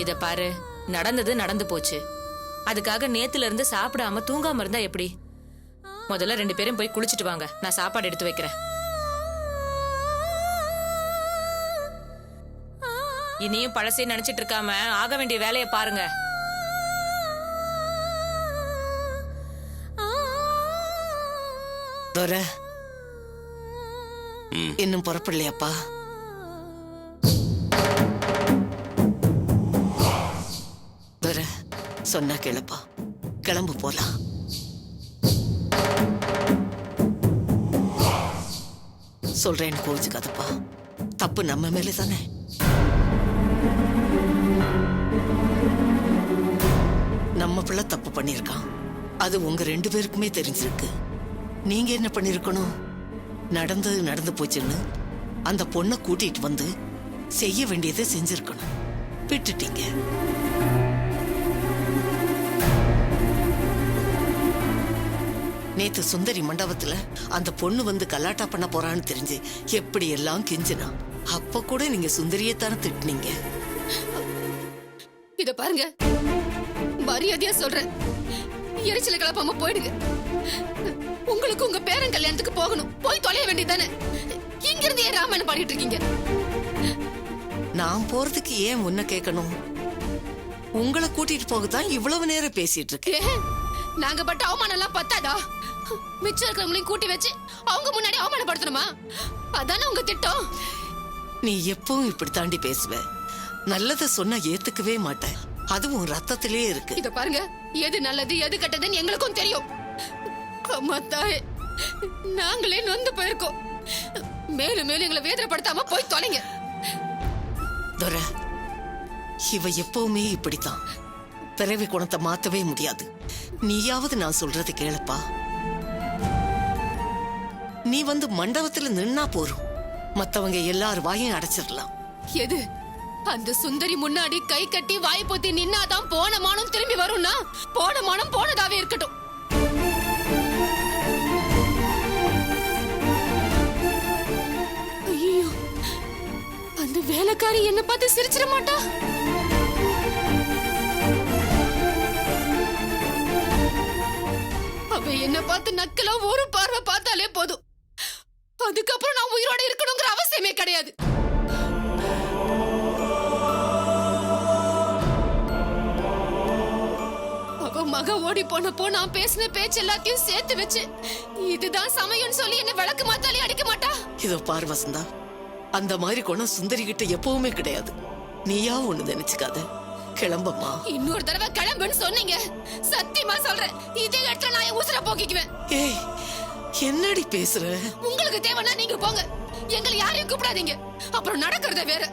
இத பாரு, நடந்தது நடந்து போச்சு. அதுக்காக நேத்துல இருந்து சாப்பிடாம தூங்காம இருந்தா எப்படி? முதல்ல 2 பேரும் போய் குளிச்சிட்டு வாங்க, நான் சாப்பாடு எடுத்து வைக்கிறேன். இனியும் பழசே நினைச்சிட்டு இருக்காம ஆக வேண்டிய வேலையை பாருங்க. துரை, இன்னும் புறப்படலையாப்பா? துரை, சொன்னா கேளுப்பா, கிளம்பு போலாம். சொல்றேன்னு கோச்சுக்காதப்பா, தப்பு நம்ம மேல தானே. நம்ம பிள்ளை தப்பு பண்ணிருக்கான், அது உங்க 2 பேருக்குமே தெரிஞ்சிருக்கு. நீங்க என்ன பண்ணிருக்கணும்? நடந்தது நடந்து போச்சுன்னு அந்த பொண்ணை கூட்டிட்டு வந்து செய்ய வேண்டியதை செஞ்சிருக்கணும். விட்டுட்டீங்க. நேத்து சுந்தரி மண்டபத்துல அந்த பொண்ணு வந்து கலாட்டா பண்ண போறான்னு தெரிஞ்சு எப்படி எல்லாம் கெஞ்சினா, அப்ப கூட நீங்க சுந்தரியத்தான திட்டுனீங்க. இத பாருங்க, மரியாதையா சொல்றேன், எரிச்சல கலப்பாம போயிடுங்க. உங்களுக்கு உங்க பேரன் கல்யாணத்துக்கு போகணும், போய் தொலைய வேண்டியதானே. இங்க இருந்து ஏன் ராமாயணம் பாடிட்டு இருக்கீங்க? நான் போறதுக்கு ஏன் முன்ன கேட்கணும்? உங்களை கூட்டிட்டு போகத்தான் இவ்வளவு நேரம் பேசிட்டு இருக்கேன். நாங்க பட்ட அவமானம் எல்லாம் பத்தாதா? மிச்சம் இருக்கிறவங்களையும் கூட்டி வச்சு அவங்க முன்னாடி அவமானப்படுத்தணுமா? அதானே உங்க திட்டம்? நீ எப்பவும் இப்படி தாண்டி பேசுவ. நல்லத சொன்னா ஏத்துக்கவே மாட்டேன். அதுவும் ரத்தத்திலே இருக்கு. இத பாருங்க, எது நல்லது எது கெட்டதுன்னு எங்களுக்கும் தெரியும். அம்மா தாயே, நாங்களே நொந்து போயிருக்கோம். மேலும் மேலும் எங்களை வேதனைப்படுத்தாம போய் தொலைங்க. துரை, இவ எப்பவுமே இப்படித்தான். பிறவி குணத்தை மாத்தவே முடியாது. நீயாவது நான் சொல்றது கேளுப்பா. நீ வந்து மண்டபத்துல நின்னா போறோம், மத்தவங்க எல்லாரும் வாயும் அடைச்சிடலாம். எது? அந்த சுந்தரி முன்னாடி கை கட்டி வாய் பொத்தி நின்னாதான் போன மானம் திரும்பி வரும்னா, போன மானம் போனதாவே இருக்கட்டும். ஐயோ, அந்த வேலைக்காரி என்ன பார்த்து சிரிச்சிட மாட்டா? அவ என்ன பார்த்து நக்கலா ஒரு பார்வை பார்த்தாலே போதும். அதுக்கப்புறம் நான் உயிரோட இருக்கணுங்கிற அவசியமே கிடையாது. அவ மக ஓடி போனப்போ நான் பேசின பேச்சு எல்லாத்தையும் சேர்த்து வச்சு இதுதான் சமயம்னு சொல்லி என்ன விளக்கு மாத்தாலே அடிக்க மாட்டா? இதோ பார் வசந்தா, அந்த மாதிரி குணம் சுந்தரி கிட்ட எப்பவுமே கிடையாது. நீயா ஒண்ணு நினைச்சுக்காத. கிளம்பம்மா. இன்னொரு தடவை கிளம்புன்னு சொன்னீங்க, சத்தியமா சொல்றேன், இதே இடத்துல நான் என் உசுர போக்கிக்குவேன். ஏய், என்னடி பேசுற? உங்களுக்கு தேவைன்னா நீங்க போங்க, எங்களை யாரையும் கூப்பிடாதீங்க. அப்புறம் நடக்கிறத வேற.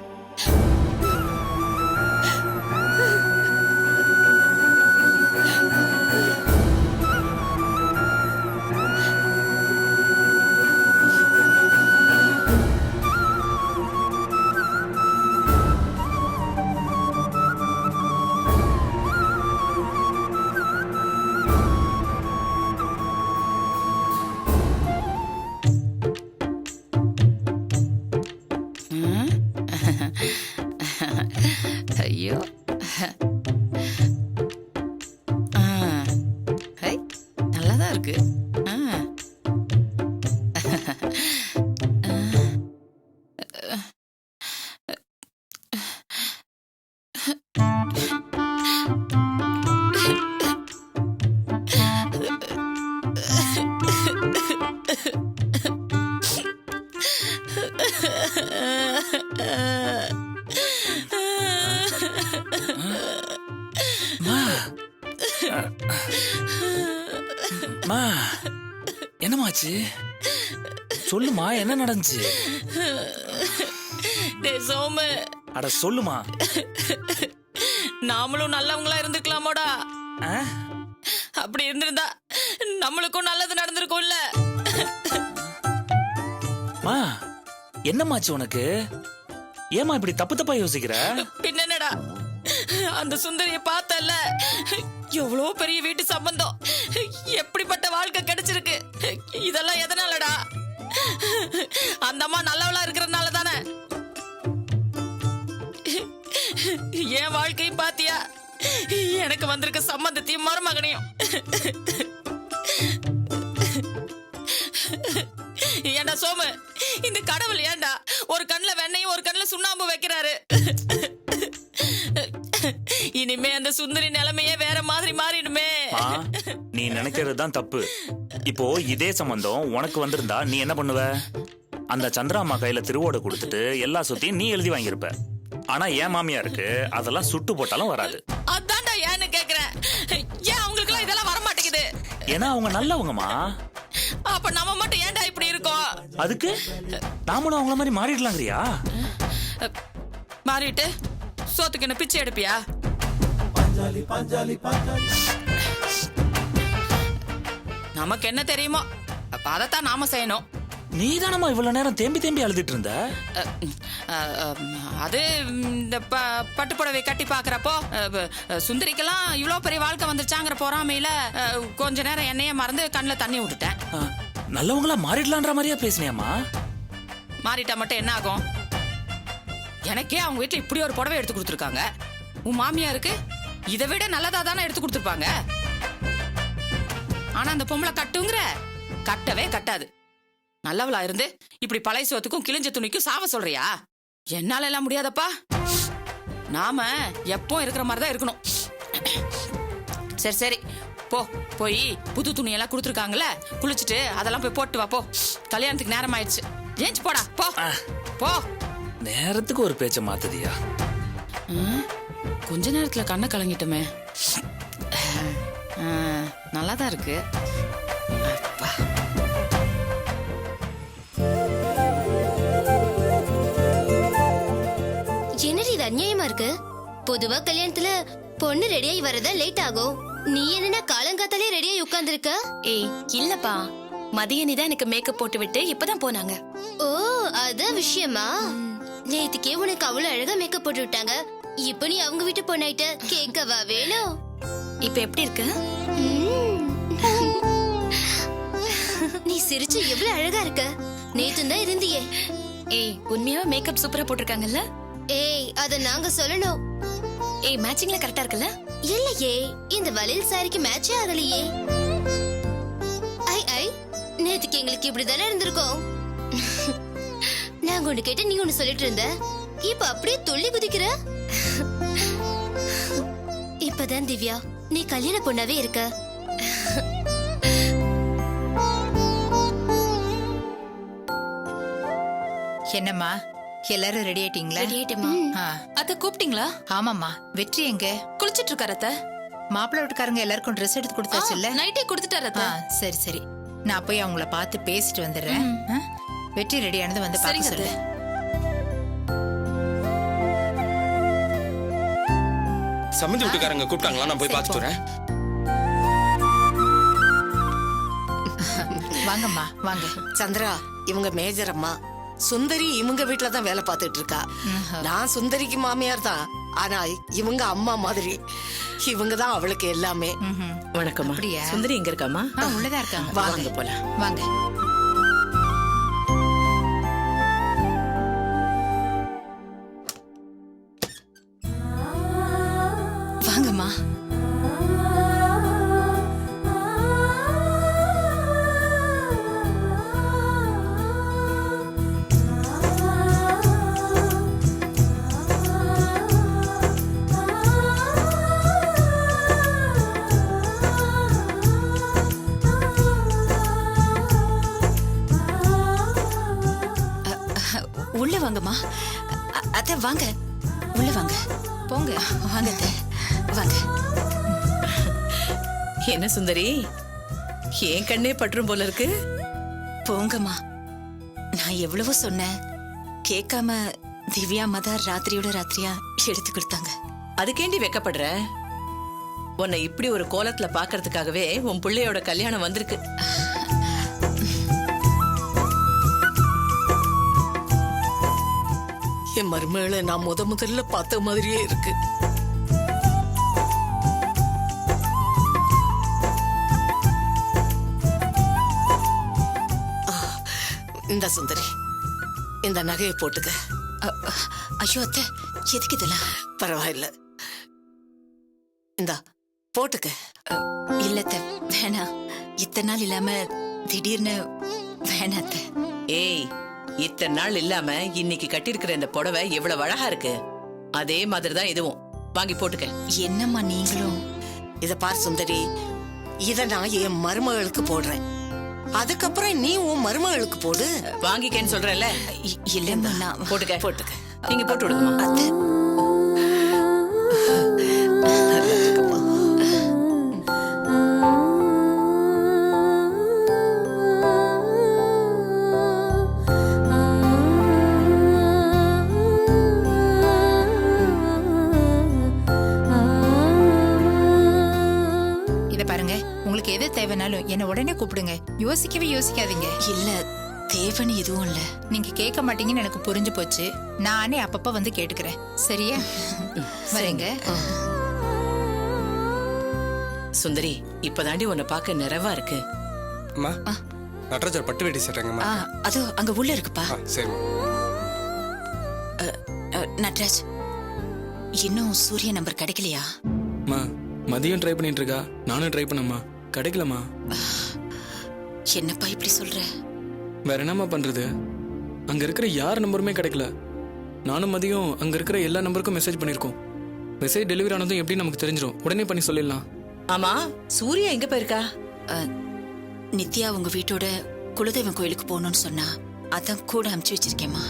ஐயோ, நல்லாதான் இருக்கு. என்னமாச்சு? சொல்லுமா, என்ன நடந்துச்சு? சோமு, அட சொல்லுமா. நாமளும் நல்லவங்களா இருந்துக்கலாமோடா. அப்படி இருந்திருந்தா நம்மளுக்கும் நல்லது நடந்திருக்கும்ல. மா, என்னமாச்சு உனக்கு? ஏமா இப்படி தப்பு தப்பா யோசிக்கிற? பின்னடா, அந்த சுந்தரிய பார்த்தல, எவ்வளவு பெரிய வீட்டு சம்பந்தம், எப்படிப்பட்ட வாழ்க்கை கிடைச்சிருக்கு. இதெல்லாம் எதனாலடா? அந்த அம்மா நல்லவளா இருக்கிறதுனால தானே. என் வாழ்க்கையும் பாரு, பாத்தியா? எனக்கு வந்திருக்க சம்பந்தத்தையும் மருமகனையும். ஏண்டா சோமு, இந்த கடவுள் ஏண்டா ஒரு கண்ணுல வெண்ணையும் ஒரு கண்ணுல சுண்ணாம்பு வைக்கிறாரு? இனிமே அந்த சுந்தரி நிலைமையே வேற மாதிரி மாறிடுமே. நீ நினைக்கிறது தான் தப்பு. இப்போ இதே சம்பந்தம் உனக்கு வந்திருந்தா நீ என்ன பண்ணுவ? அந்த சந்திராமா கையில திருவோட கொடுத்துட்டு எல்லா சொத்தையும் நீ எழுதி வாங்கியிருப்ப. ஆனா என் மாமியாருக்கு அதெல்லாம் சுட்டு போட்டாலும் வராது. அதான்டா ஏன்னு கேக்குறேன். ஏன் அவங்களுக்கு எல்லாம் இதெல்லாம் வர மாட்டேங்குது? ஏன்னா அவங்க நல்லவங்கம்மா. அப்ப நம்ம மட்டும் ஏன்டா இப்படி இருக்கோம்? அதுக்கு நாமளும் அவங்கள மாதிரி மாறிடலாங்கிறியா? மாறிட்டு சோத்துக்கு என்ன பிச்சை எடுப்பியா? நமக்கு என்ன தெரியுமோ அப்ப அதைத்தான் நாம செய்யணும். நீ தானம்மா இவ்வளவு நேரம் தேம்பி தேம்பி அழுதுட்டு இருந்த. அது இந்த பட்டுப்புடவை கட்டி பாக்குறப்போ சுந்தரிக்கெல்லாம் இவ்வளவு பெரிய வாழ்க்கை வந்துருச்சாங்கிற பொறாமையில கொஞ்ச நேரம் என்னைய மறந்து கண்ணுல தண்ணி விட்டுட்டேன். நல்லவங்களா மாறிடலான்ற மாதிரியா பேசினியாமா? மாறிட்டா மட்டும் என்ன ஆகும்? எனக்கே அவங்க வீட்டுல இப்படி ஒரு புடவை எடுத்து கொடுத்துருக்காங்க. உன் மாமியாருக்கு இதை விட நல்லதா தானே எடுத்து கொடுத்துருப்பாங்க. ஆனா அந்த பொம்பளை கட்டுங்கிற கட்டவே கட்டாது. நல்லவளா இருந்து இப்படி பழைய சோத்துக்கும் கிழிஞ்ச துணிக்கும் சாவ சொல்றியா? என்னால எல்லாம் முடியாதப்பா. நாம எப்போ இருக்கிற மாதிரிதான் இருக்கணும். சரி சரி போ, போய் புது துணி எல்லாம் கொடுத்துருக்காங்கல்ல, குளிச்சுட்டு அதெல்லாம் போய் போட்டு வா. போ, கல்யாணத்துக்கு நேரம் ஆயிடுச்சு. ஏஞ்சி போடா போ போ. நேரத்துக்கு ஒரு பேச்ச மாத்துதியா? கொஞ்ச நேரத்துல கண்ணை கலங்கிட்டோமே. நல்லாதான் இருக்கு. அப்பா. என்னடி இது அநியாயமா இருக்கு? பொதுவா கல்யாணத்துல பொண்ணு ரெடியாகி வரதா லேட் ஆகும். நீ என்னன்னா காலங்காத்தாலே ரெடியாகி உட்கார்ந்துருக்க? ஏய் இல்லப்பா, மதியனி தான் எனக்கு மேக்கப் போட்டு விட்டு இப்பதான் போனாங்க. ஓ அதான் விஷயமா? நேத்துக்கே உனக்கு அவ்வளவு அழகா மேக்கப் போட்டு விட்டாங்க. இப்ப நீ அவங்க வீட்டு பொண்ணாயிட்ட, கேட்கவா வேணும்? இப்ப எப்படி இருக்கு? நீ சிரிச்சு எவ்வளவு அழகா இருக்க. நேத்து தான் இருந்தியே. ஏய் உண்மையாவே மேக்கப் சூப்பரா போட்டிருக்காங்கல்ல? ஏய் அத நாங்க சொல்லணும். ஏய் மேட்சிங்ல கரெக்டா இருக்குல்ல? இல்லையே, இந்த வளையல் சாரிக்கு மேட்சே ஆகலையே. ஐ ஐ நேத்துக்கு எங்களுக்கு இப்படிதானே இருந்திருக்கோம். நாங்க ஒண்ணு கேட்டு நீ ஒண்ணு சொல்லிட்டு இருந்த. இப்ப அப்படியே துள்ளி குதிக்கிற. இப்பதான் திவ்யா நீ கல்யாண பொண்ணாவே இருக்க. என்னம்மா எல்லாரும் ரெடி ஆயிட்டீங்களா? ரெடி ஆயிட்டேமா. அத கூப்பிட்டீங்களா? ஆமாம்மா. வெற்றி எங்க? குளிச்சிட்டு இருக்காரு அத்த. மாப்பிள்ளை வீட்டுக்காரங்க எல்லாருக்கும் ட்ரெஸ் எடுத்து கொடுத்தாச்சு இல்ல? நைட்டே கொடுத்துட்டாரு அத்த. சரி சரி, நான் போய் அவங்கள பார்த்து பேசிட்டு வந்துடுறேன். வெற்றி ரெடி ஆனது வந்து பார்க்க சொல்லு. சம்மந்தி வீட்டுக்காரங்க கூப்பிட்டாங்களா? நான் போய் பார்த்துட்டு வரேன். வாங்கம்மா வாங்க. சந்திரா இவங்க மேஜர் அம்மா. சுந்தரி இவங்க வீட்டுல தான் வேலை பார்த்துட்டு இருக்கா. நான் சுந்தரிக்கு மாமியார் தான், ஆனா இவங்க அம்மா மாதிரி. இவங்க தான் அவளுக்கு எல்லாமே. வணக்கம். அப்படியா? சுந்தரி எங்க இருக்காமா? உள்ளதா இருக்காங்க. வாங்க போலாம். வாங்க. வாங்கம்மா. உள்ள வாங்கம்மா. அத்தை வாங்க, உள்ள வாங்க. போங்க. வாங்க அத்தை, வாங்க. என்ன சுந்தரி, ஏன் கண்ணே பற்றும் போல இருக்கு? போங்கம்மா. நான் எவ்வளவோ சொன்னேன், கேட்காம திவ்யா அம்மா ராத்திரியோட ராத்திரியா எடுத்து கொடுத்தாங்க. அதுக்கேண்டி வெக்கப்படுற? உன்னை இப்படி ஒரு கோலத்துல பாக்குறதுக்காகவே உன் பிள்ளையோட கல்யாணம் வந்திருக்கு. என் மருமகளை நான் முதல்ல பார்த்த மாதிரியே இருக்கு. இந்த சுந்தரி, இந்த நகையை போட்டுக்க. ஐயோ அத்தை, எதுக்கு இதெல்லாம்? பரவாயில்ல, இந்தா போட்டுக்க. இல்லத்த வேணாம். இத்தனை நாள் இல்லாம திடீர்னு வேணாத்த. ஏய், இத்தனை நாள் இல்லாம இன்னைக்கு கட்டியிருக்கிற இந்த புடவை எவ்வளவு அழகா இருக்கு. அதே மாதிரிதான் இதுவும். வாங்கி போட்டுக்க. என்னம்மா நீங்களும்? இத பார் சுந்தரி, இத நான் என் மருமகளுக்கு போடுறேன். அதுக்கப்புறம் நீ உன் மருமகளுக்கு போடு. வாங்கிக்கன்னு சொல்றேன்ல. இல்லம்மா நான் போட்டுக்க. போட்டுக்க. நீங்க போட்டு விடுங்கம்மா. அத்தை நல்லா இருக்குமா? இத பாருங்க, உங்களுக்கு எது தேவைனாலும் என்ன உடனே கூப்பிடுங்க. யோசிக்கவே யோசிக்காதீங்க. இல்ல தேவனி எதுவும் இல்ல. நீங்க கேட்க மாட்டீங்கன்னு எனக்கு புரிஞ்சு போச்சு. நானே அப்பப்ப வந்து கேட்டுக்கிறேன். சரியா? வரேங்க. சுந்தரி, இப்பதாண்டி உன்னை பார்க்க நிறைவா இருக்கு. அம்மா நடராஜர் பட்டு வேட்டி சட்டைங்கம்மா. அது அங்க உள்ள இருக்குப்பா. சரிம்மா. நட்ராஜ், இன்னும் சூரிய நம்பர் கிடைக்கலையா? அம்மா மதியம் ட்ரை பண்ணிட்டு இருக்கா, நானும் ட்ரை பண்ணம்மா, கிடைக்கலம்மா. என்னப்பா இப்படி சொல்ற? வேற என்னம்மா பண்றது? அங்க இருக்கிற யார் நம்பருமே கிடைக்கல. நானும் மதியம் அங்க இருக்கிற எல்லா நம்பருக்கும் மெசேஜ் பண்ணிருக்கோம். மெசேஜ் டெலிவரி ஆனதும் எப்படி நமக்கு தெரிஞ்சிடும், உடனே பண்ணி சொல்லிடலாம். ஆமா, சூர்யா எங்க போயிருக்கா? நித்யா உங்க வீட்டோட குலதெய்வம் கோயிலுக்கு போகணும்னு சொன்னா, அதான் கூட அனுப்பிச்சு வச்சிருக்கேம்மா.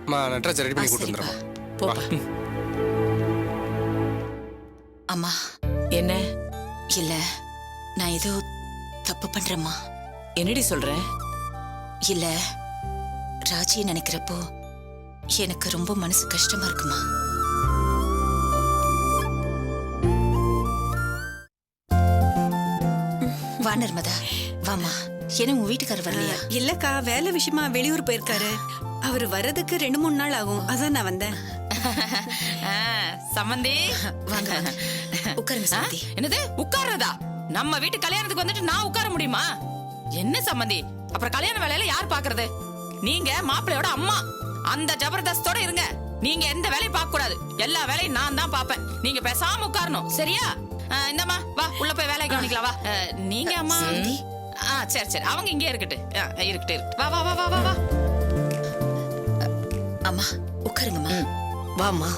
அம்மா நடராஜர் ரெடி பண்ணி கூட்டு வந்துடுறேன். போப்பா. அம்மா என்ன? இல்ல, நான் ஏதோ தப்பு பண்றேம்மா. என்னடி சொல்ற? இல்ல, ராஜியை நினைக்கிறப்போ எனக்கு ரொம்ப மனசு கஷ்டமா இருக்குமா. வா நர்மதா, வாமா. என்ன உன் வீட்டுக்காரர் வரலையா? இல்லக்கா, வேலை விஷயமா வெளியூர் போயிருக்காரு. அவர் வர்றதுக்கு 2-3 நாள் ஆகும். அதான் நான் வந்தேன். சம்மந்தி வாங்க வாங்க, உட்காருங்க சமந்தி. என்னது உட்கார்றதா? நம்ம வீட்டு கல்யாணத்துக்கு வந்துட்டு நான் உட்கார முடியுமா? என்ன சம்மந்தி, அப்புறம் கல்யாண வேலையில யார் பாக்குறது? நீங்க மாப்பிள்ளையோட அம்மா, அந்த ஜபர்தஸ்தோட இருங்க. நீங்க எந்த வேலையும் பார்க்க கூடாது. எல்லா வேலையும் நான் தான் பாப்பேன். நீங்க பேசாம உட்காரணும், சரியா? இந்தம்மா வா, உள்ள போய் வேலையை கவனிக்கலாம். வா. நீங்க அம்மா. சரி சரி, அவங்க இங்கே இருக்கட்டு. இருக்கட்டு. வா வா வா வா வா வா. அம்மா உட்காருங்கம்மா. வாமா.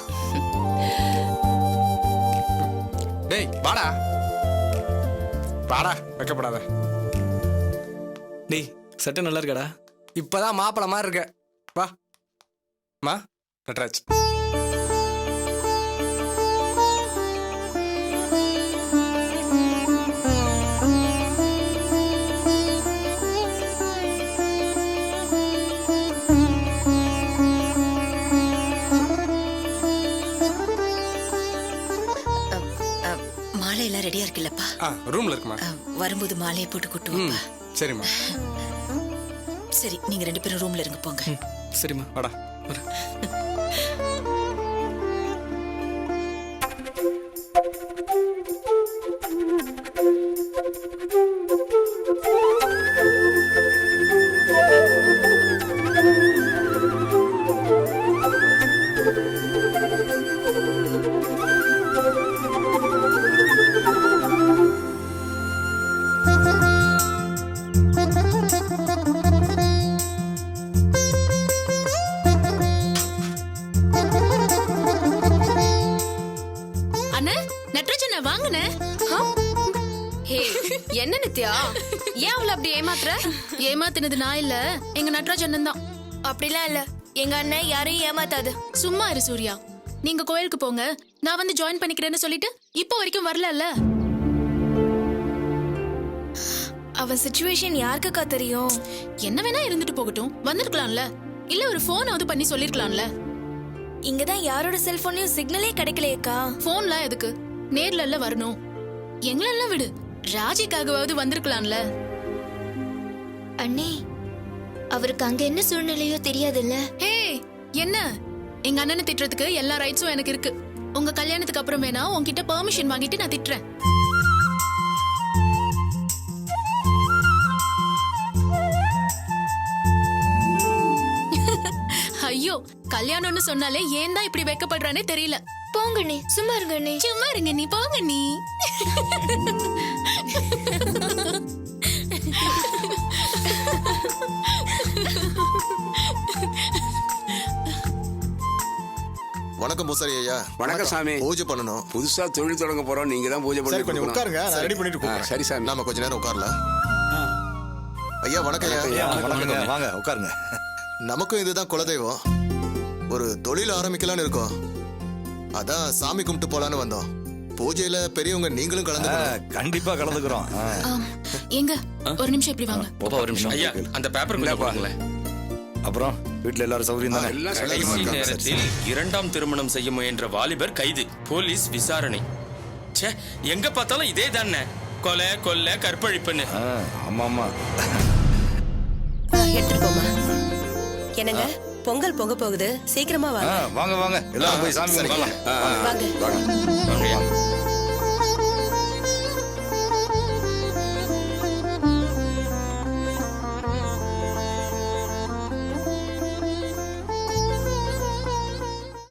டேய் வாடா வாடா, வைக்கப்படாத. டேய் சட்டை நல்லா இருக்காடா. இப்பதான் மாப்பிள மாதிரி இருக்க. வா மா நடராஜ். மாலை எல்லாம் ரெடியா இருக்குல்லப்பா? ரூம்ல இருக்குமா? வரும்போது மாலையை போட்டு கூட்டு வாப்பா. சரிம்மா. சரி, நீங்க 2 பேரும் ரூம்ல இருங்க, போங்க. சரிம்மா, வாடா. என்ன நித்யா, ஏன் அவளை அப்படி ஏமாத்துற? ஏமாத்தினது நான் இல்ல, எங்க நட்ராஜ் அண்ணன் தான். அப்படிலாம் இல்ல, எங்க அண்ணன் யாரையும் ஏமாத்தாது. சும்மா இரு சூர்யா. நீங்க கோயிலுக்கு போங்க, நான் வந்து ஜாயின் பண்ணிக்கிறேன்னு சொல்லிட்டு இப்போ வரைக்கும் வரல. அவன் சிச்சுவேஷன் யாருக்குக்கா தெரியும்? என்ன வேணா இருந்துட்டு போகட்டும், வந்திருக்கலாம்ல. இல்ல ஒரு போனாவது பண்ணி சொல்லிருக்கலாம்ல. இங்கதான் யாரோட செல்போன்லயும் சிக்னலே கிடைக்கலையேக்கா. போன்லாம் எதுக்கு? நேர்ல வரணும். எங்களெல்லாம் விடு, ராஜிக்காகவாவது வந்திருக்கலாம்ல. அண்ணே, அவருக்கு அங்க என்ன சூழ்நிலையோ தெரியாதுல்ல. ஹே, என்ன? எங்க அண்ணனை திட்டுறதுக்கு எல்லா ரைட்ஸும் எனக்கு இருக்கு. உங்க கல்யாணத்துக்கு அப்புறம் வேணா உன்கிட்ட பெர்மிஷன் வாங்கிட்டு நான் திட்டுறேன். ஐயோ, கல்யாணம்னு சொன்னாலே ஏன் தான் இப்படி வைக்கப்படுறானே தெரியல. போங்க அண்ணே, சும்மா இருங்க அண்ணே. சும்மா இருங்க நீ, போங்க நீ. வணக்கம் பூசாரி ஐயா. வணக்கம் சாமி. பூஜை பண்ணணும். புதுசா தொழில் தொடங்க போறோம், நீங்க தான் பூஜை பண்ணி கொஞ்சம் உட்காருங்க, நான் ரெடி பண்ணிட்டு கூப்பிடுறேன். சரி சாமி. நாம கொஞ்ச நேரம் உட்காரலாம். ஐயா வணக்கம் ஐயா. வாங்க உட்காருங்க. நமக்கும் இதுதான் குலதெய்வம். ஒரு தொழில் ஆரம்பிக்கலாம்னு இருக்கோம். அதான் சாமி கும்பிட்டு போலான்னு வந்தோம். பூஜையில பெரியவங்க நீங்களும் கலந்து கண்டிப்பா கலந்துக்கிறோம். எங்க ஒரு நிமிஷம் இப்படி வாங்க. ஒரு நிமிஷம் ஐயா, அந்த பேப்பர் கொஞ்சம் கொடுங்களேன். அப்புறம் வீட்டுல எல்லாரும் சௌகரியம் தானே? கடைசி நேரத்தில் இரண்டாம் திருமணம் செய்ய முயன்ற வாலிபர் கைது, போலீஸ் விசாரணை. ச்சே, எங்க பார்த்தாலும் இதே தானே, கொலை கொள்ளை கற்பழிப்புன்னு. ஆமா ஆமா. எடுத்துட்டு போமா. என்னங்க பொங்கல் பொங்க போகுது, சீக்கிரமா வாங்க. வாங்க வாங்க எல்லாரும் போய் சாமி கும்பிடலாம். வாங்க. வாங்கய்யா.